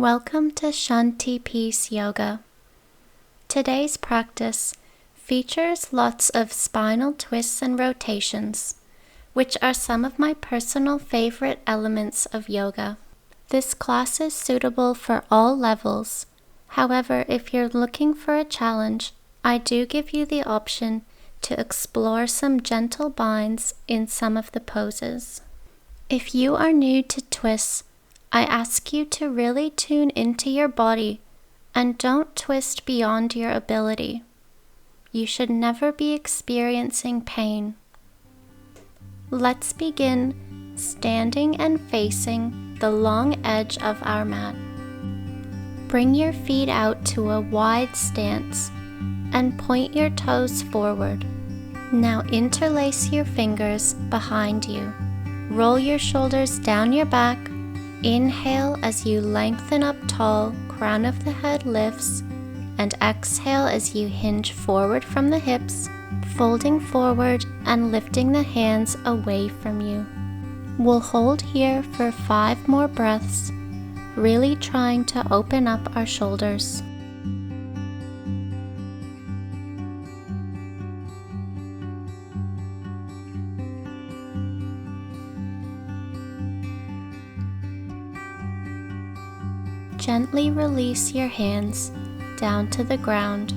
Welcome to Shanti Peace Yoga. Today's practice features lots of spinal twists and rotations, which are some of my personal favorite elements of yoga. This class is suitable for all levels. However, if you're looking for a challenge, I do give you the option to explore some gentle binds in some of the poses. If you are new to twists, I ask you to really tune into your body and don't twist beyond your ability. You should never be experiencing pain. Let's begin standing and facing the long edge of our mat. Bring your feet out to a wide stance and point your toes forward. Now interlace your fingers behind you. Roll your shoulders down your back. Inhale as you lengthen up tall, crown of the head lifts, and exhale as you hinge forward from the hips, folding forward and lifting the hands away from you. We'll hold here for 5 more breaths, really trying to open up our shoulders. Gently release your hands down to the ground.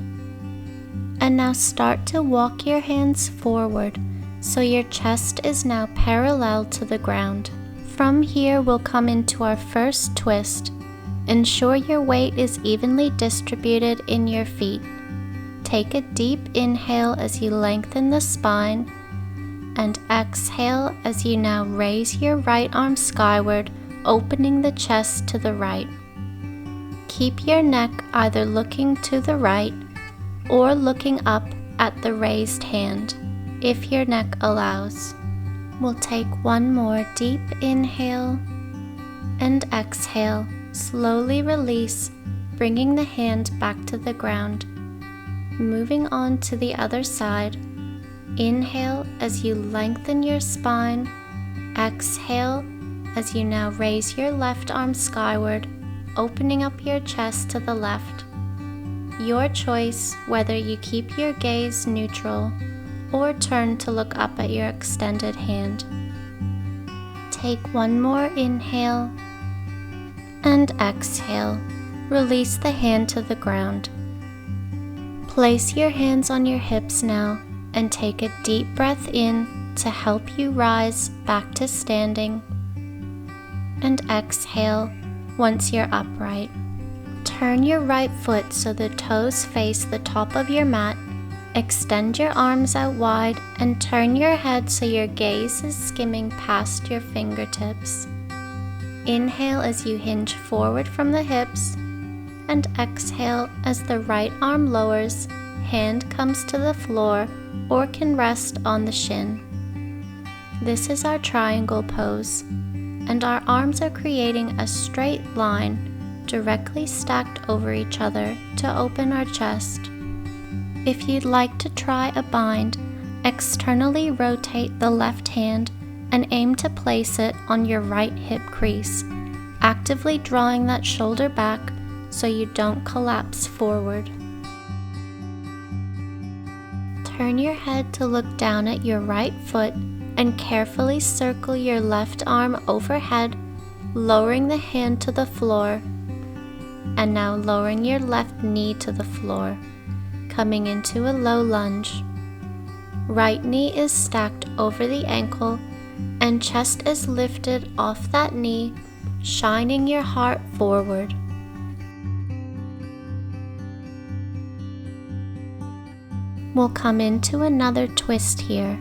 And now start to walk your hands forward so your chest is now parallel to the ground. From here we'll come into our first twist. Ensure your weight is evenly distributed in your feet. Take a deep inhale as you lengthen the spine and exhale as you now raise your right arm skyward, opening the chest to the right. Keep your neck either looking to the right or looking up at the raised hand, if your neck allows. We'll take one more deep inhale and exhale. Slowly release, bringing the hand back to the ground. Moving on to the other side. Inhale as you lengthen your spine. Exhale as you now raise your left arm skyward, opening up your chest to the left. Your choice whether you keep your gaze neutral or turn to look up at your extended hand. Take one more inhale and exhale. Release the hand to the ground. Place your hands on your hips now and take a deep breath in to help you rise back to standing. And exhale once you're upright. Turn your right foot so the toes face the top of your mat. Extend your arms out wide and turn your head so your gaze is skimming past your fingertips. Inhale as you hinge forward from the hips, and exhale as the right arm lowers, hand comes to the floor or can rest on the shin. This is our triangle pose, and our arms are creating a straight line directly stacked over each other to open our chest. If you'd like to try a bind, externally rotate the left hand and aim to place it on your right hip crease, actively drawing that shoulder back so you don't collapse forward. Turn your head to look down at your right foot and carefully circle your left arm overhead, lowering the hand to the floor, and now lowering your left knee to the floor, coming into a low lunge. Right knee is stacked over the ankle and chest is lifted off that knee, shining your heart forward. We'll come into another twist here.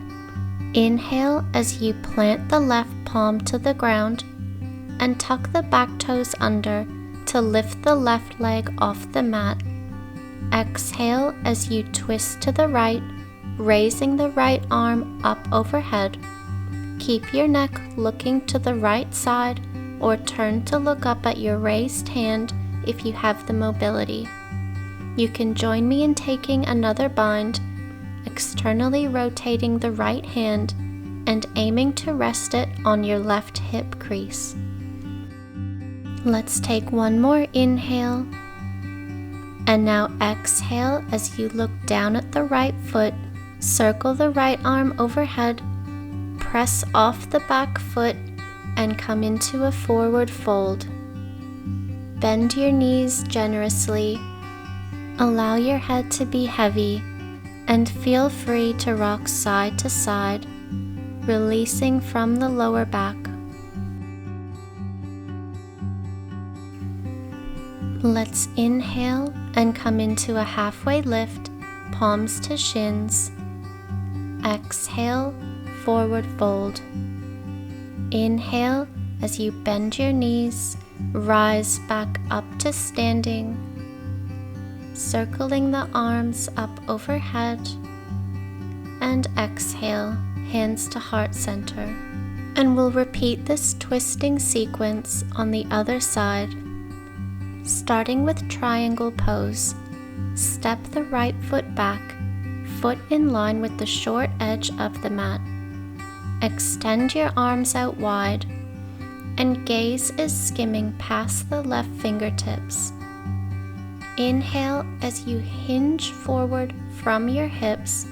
Inhale as you plant the left palm to the ground and tuck the back toes under to lift the left leg off the mat. Exhale as you twist to the right, raising the right arm up overhead. Keep your neck looking to the right side or turn to look up at your raised hand if you have the mobility. You can join me in taking another bind, externally rotating the right hand and aiming to rest it on your left hip crease. Let's take one more inhale. And now exhale as you look down at the right foot. Circle the right arm overhead. Press off the back foot and come into a forward fold. Bend your knees generously. Allow your head to be heavy and feel free to rock side to side, releasing from the lower back. Let's inhale and come into a halfway lift, palms to shins. Exhale, forward fold. Inhale as you bend your knees, rise back up to standing, circling the arms up overhead, and exhale, hands to heart center. And we'll repeat this twisting sequence on the other side. Starting with triangle pose, step the right foot back, foot in line with the short edge of the mat. Extend your arms out wide, and gaze is skimming past the left fingertips. Inhale as you hinge forward from your hips,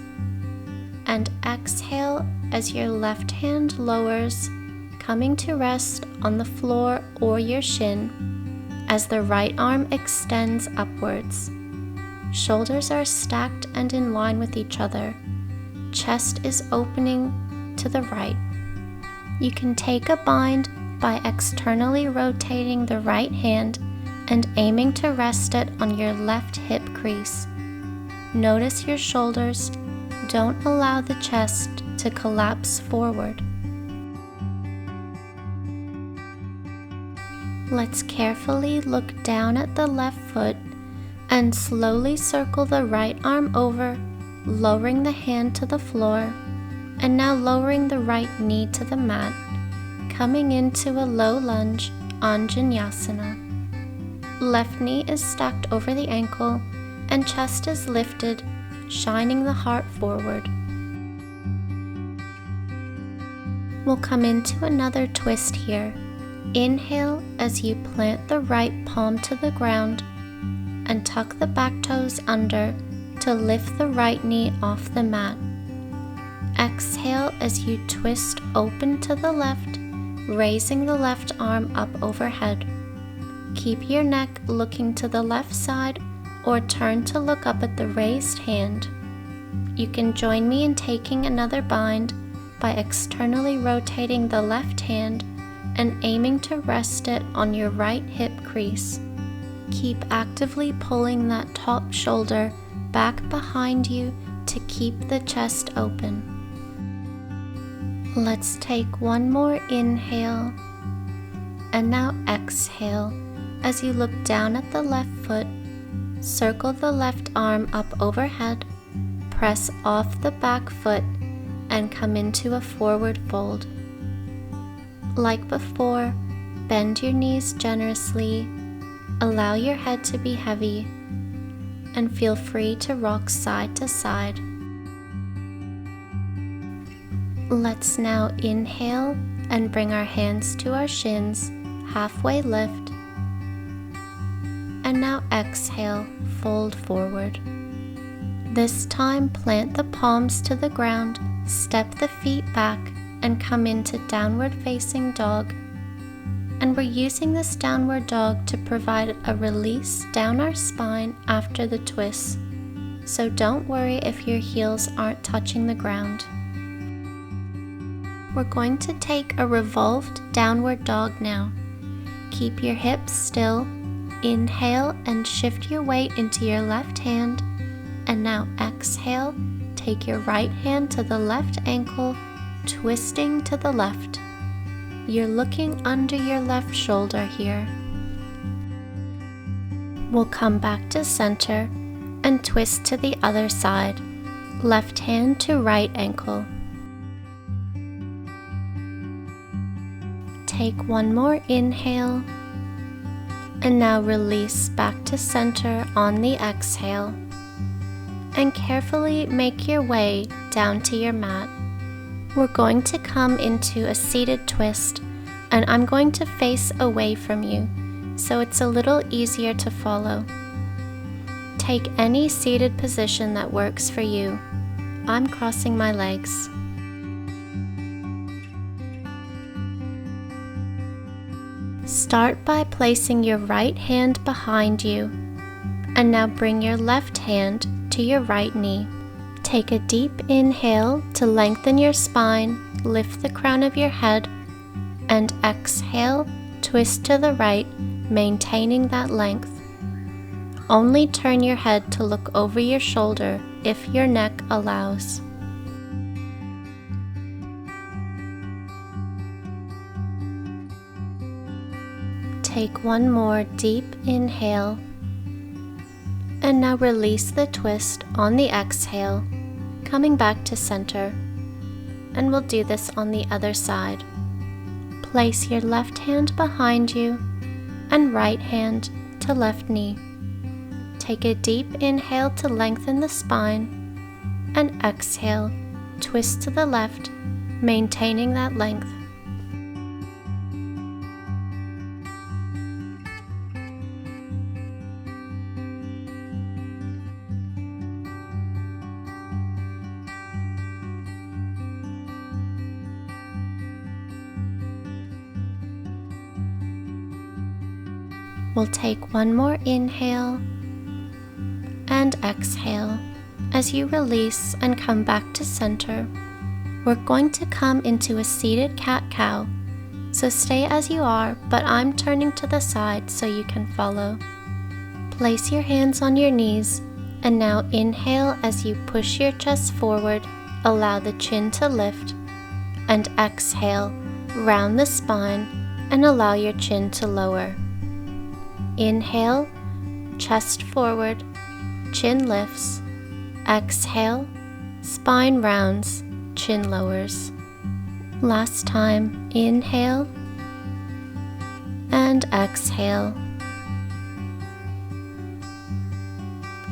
and exhale as your left hand lowers, coming to rest on the floor or your shin, as the right arm extends upwards. Shoulders are stacked and in line with each other. Chest is opening to the right. You can take a bind by externally rotating the right hand and aiming to rest it on your left hip crease. Notice your shoulders. Don't allow the chest to collapse forward. Let's carefully look down at the left foot and slowly circle the right arm over, lowering the hand to the floor, and now lowering the right knee to the mat, coming into a low lunge, Anjaneyasana. Left knee is stacked over the ankle and chest is lifted, shining the heart forward. We'll come into another twist here. Inhale as you plant the right palm to the ground and tuck the back toes under to lift the right knee off the mat. Exhale as you twist open to the left, raising the left arm up overhead. Keep your neck looking to the left side or turn to look up at the raised hand. You can join me in taking another bind by externally rotating the left hand and aiming to rest it on your right hip crease. Keep actively pulling that top shoulder back behind you to keep the chest open. Let's take one more inhale, and now exhale as you look down at the left foot. Circle the left arm up overhead, press off the back foot, and come into a forward fold. Like before, bend your knees generously, allow your head to be heavy, and feel free to rock side to side. Let's now inhale and bring our hands to our shins, halfway lift, and now exhale, fold forward. This time plant the palms to the ground, step the feet back, and come into downward facing dog. And we're using this downward dog to provide a release down our spine after the twist. So don't worry if your heels aren't touching the ground. We're going to take a revolved downward dog now. Keep your hips still. Inhale and shift your weight into your left hand. And now exhale, take your right hand to the left ankle, twisting to the left. You're looking under your left shoulder here. We'll come back to center and twist to the other side, left hand to right ankle. Take one more inhale, and now release back to center on the exhale, and carefully make your way down to your mat. We're going to come into a seated twist, and I'm going to face away from you. so it's a little easier to follow. Take any seated position that works for you. I'm crossing my legs. Start by placing your right hand behind you, and now bring your left hand to your right knee. Take a deep inhale to lengthen your spine, lift the crown of your head, and exhale, twist to the right, maintaining that length. Only turn your head to look over your shoulder if your neck allows. Take one more deep inhale, and now release the twist on the exhale, coming back to center. And we'll do this on the other side. Place your left hand behind you and right hand to left knee. Take a deep inhale to lengthen the spine, and exhale, twist to the left, maintaining that length. We'll take one more inhale and exhale. As you release and come back to center, we're going to come into a seated cat-cow. So stay as you are, but I'm turning to the side so you can follow. Place your hands on your knees, and now inhale as you push your chest forward, allow the chin to lift, and exhale, round the spine, and allow your chin to lower. Inhale, chest forward, chin lifts. Exhale, spine rounds, chin lowers. Last time, inhale and exhale.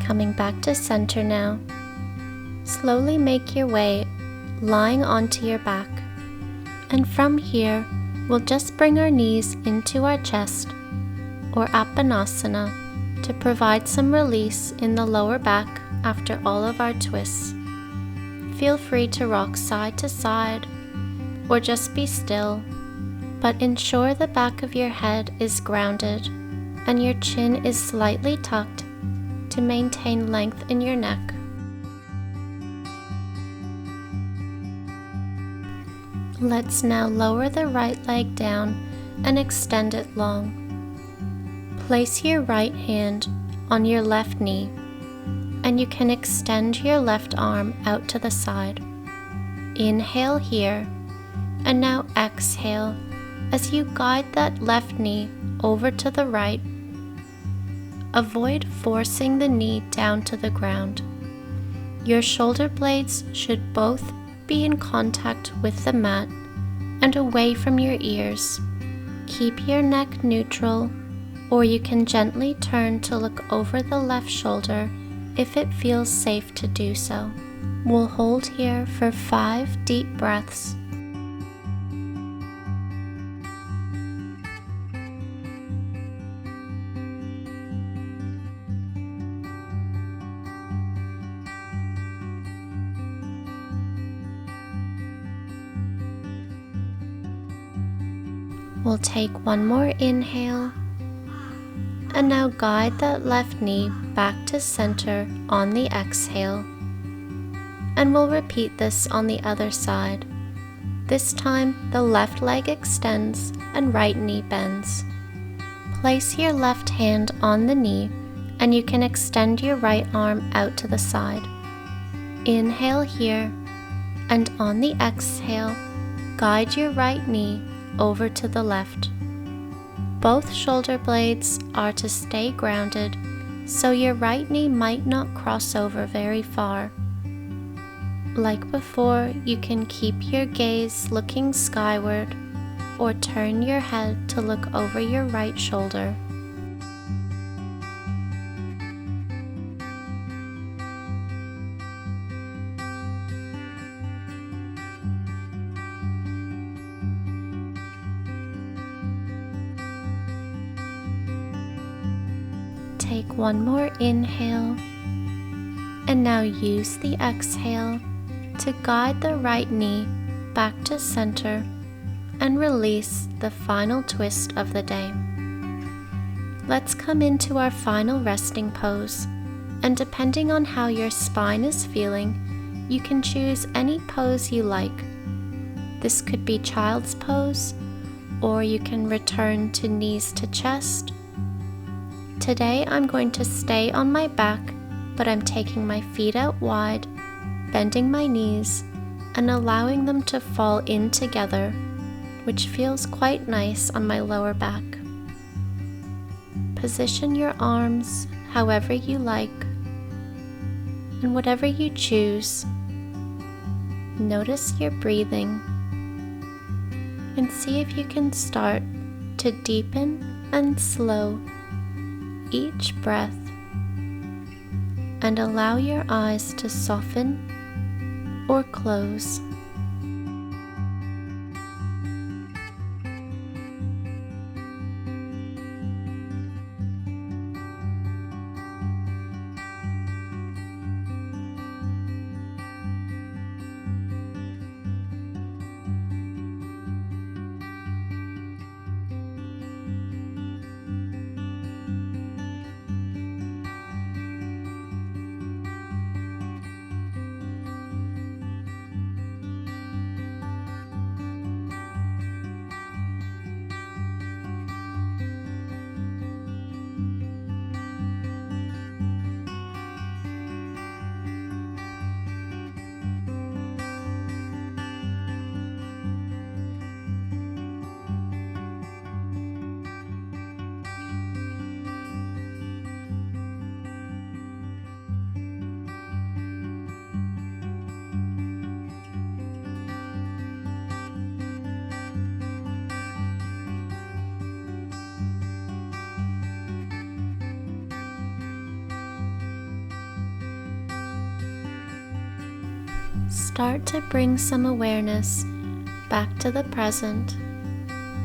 Coming back to center now. Slowly make your way, lying onto your back. And from here, we'll just bring our knees into our chest, or Apanasana, to provide some release in the lower back after all of our twists. Feel free to rock side to side, or just be still, but ensure the back of your head is grounded and your chin is slightly tucked to maintain length in your neck. Let's now lower the right leg down and extend it long. Place your right hand on your left knee, and you can extend your left arm out to the side. Inhale here, and now exhale as you guide that left knee over to the right. Avoid forcing the knee down to the ground. Your shoulder blades should both be in contact with the mat and away from your ears. Keep your neck neutral, or you can gently turn to look over the left shoulder if it feels safe to do so. We'll hold here for 5 deep breaths. We'll take one more inhale, and now guide that left knee back to center on the exhale. And we'll repeat this on the other side. This time, the left leg extends and right knee bends. Place your left hand on the knee, and you can extend your right arm out to the side. Inhale here, and on the exhale, guide your right knee over to the left. Both shoulder blades are to stay grounded, so your right knee might not cross over very far. Like before, you can keep your gaze looking skyward, or turn your head to look over your right shoulder. take one more inhale, and now use the exhale to guide the right knee back to center and release the final twist of the day. Let's come into our final resting pose, and depending on how your spine is feeling, you can choose any pose you like. This could be child's pose, or you can return to knees to chest. Today I'm going to stay on my back, but I'm taking my feet out wide, bending my knees, and allowing them to fall in together, which feels quite nice on my lower back. Position your arms however you like, and whatever you choose, notice your breathing, and see if you can start to deepen and slow each breath, and allow your eyes to soften or close. Start to bring some awareness back to the present,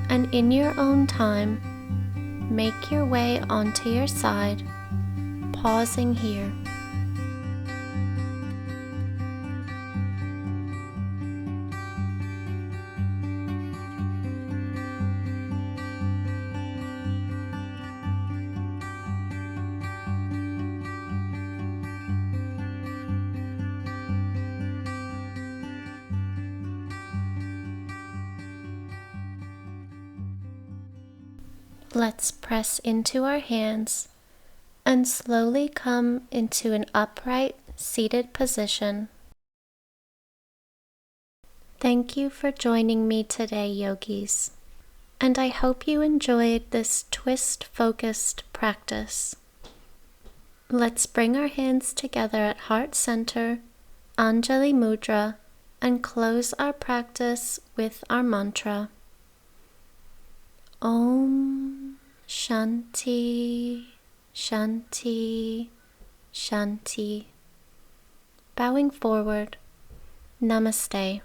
and in your own time, make your way onto your side, pausing here. Let's press into our hands and slowly come into an upright, seated position. Thank you for joining me today, yogis, and I hope you enjoyed this twist-focused practice. Let's bring our hands together at heart center, Anjali Mudra, and close our practice with our mantra. Om Shanti, Shanti, Shanti. Bowing forward, Namaste.